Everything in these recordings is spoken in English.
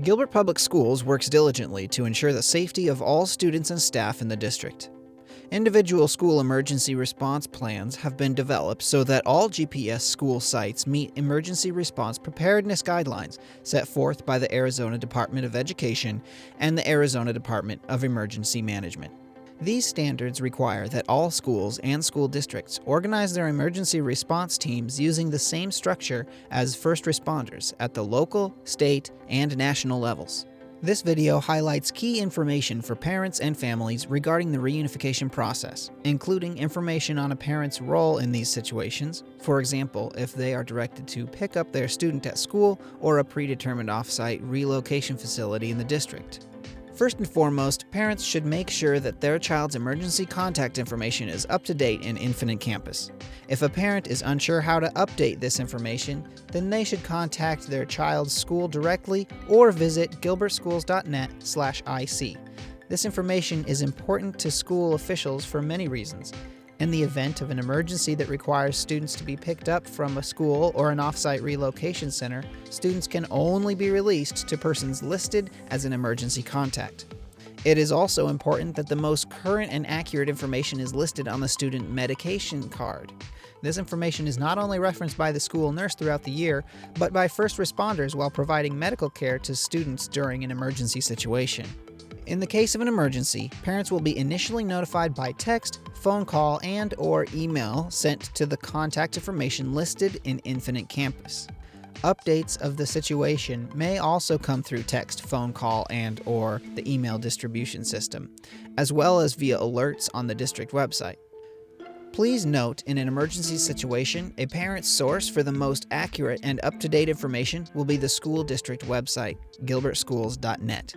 Gilbert Public Schools works diligently to ensure the safety of all students and staff in the district. Individual school emergency response plans have been developed so that all GPS school sites meet emergency response preparedness guidelines set forth by the Arizona Department of Education and the Arizona Department of Emergency Management. These standards require that all schools and school districts organize their emergency response teams using the same structure as first responders at the local, state, and national levels. This video highlights key information for parents and families regarding the reunification process, including information on a parent's role in these situations, for example, if they are directed to pick up their student at school or a predetermined off-site relocation facility in the district. First and foremost, parents should make sure that their child's emergency contact information is up to date in Infinite Campus. If a parent is unsure how to update this information, then they should contact their child's school directly or visit gilbertschools.net/IC. This information is important to school officials for many reasons. In the event of an emergency that requires students to be picked up from a school or an off-site relocation center, students can only be released to persons listed as an emergency contact. It is also important that the most current and accurate information is listed on the student medication card. This information is not only referenced by the school nurse throughout the year, but by first responders while providing medical care to students during an emergency situation. In the case of an emergency, parents will be initially notified by text, phone call, and/or email sent to the contact information listed in Infinite Campus. Updates of the situation may also come through text, phone call, and/or the email distribution system, as well as via alerts on the district website. Please note, in an emergency situation, a parent's source for the most accurate and up-to-date information will be the school district website, gilbertschools.net.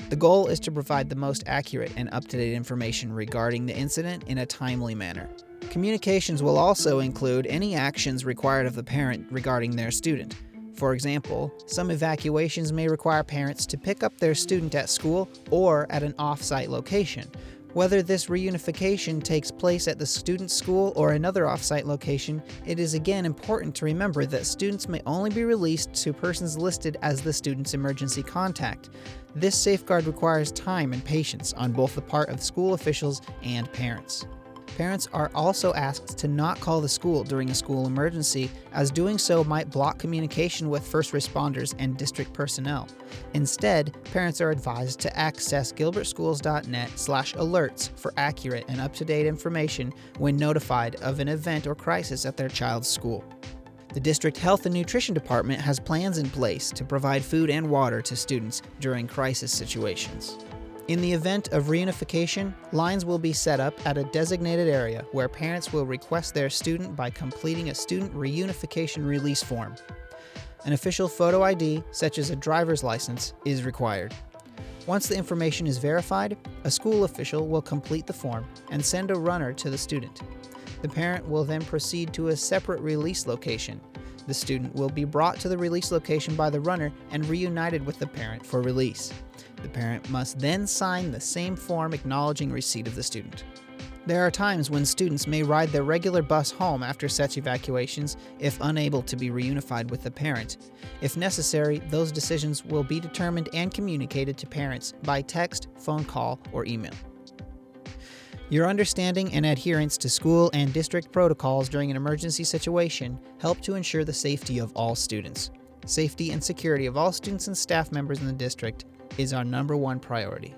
The goal is to provide the most accurate and up-to-date information regarding the incident in a timely manner. Communications will also include any actions required of the parent regarding their student. For example, some evacuations may require parents to pick up their student at school or at an off-site location. Whether this reunification takes place at the student's school or another off-site location, it is again important to remember that students may only be released to persons listed as the student's emergency contact. This safeguard requires time and patience on both the part of school officials and parents. Parents are also asked to not call the school during a school emergency, as doing so might block communication with first responders and district personnel. Instead, parents are advised to access gilbertschools.net/alerts for accurate and up-to-date information when notified of an event or crisis at their child's school. The District Health and Nutrition Department has plans in place to provide food and water to students during crisis situations. In the event of reunification, lines will be set up at a designated area where parents will request their student by completing a student reunification release form. An official photo ID, such as a driver's license, is required. Once the information is verified, a school official will complete the form and send a runner to the student. The parent will then proceed to a separate release location. The student will be brought to the release location by the runner and reunited with the parent for release. The parent must then sign the same form acknowledging receipt of the student. There are times when students may ride their regular bus home after such evacuations if unable to be reunified with the parent. If necessary, those decisions will be determined and communicated to parents by text, phone call, or email. Your understanding and adherence to school and district protocols during an emergency situation help to ensure the safety of all students. Safety and security of all students and staff members in the district is our #1 priority.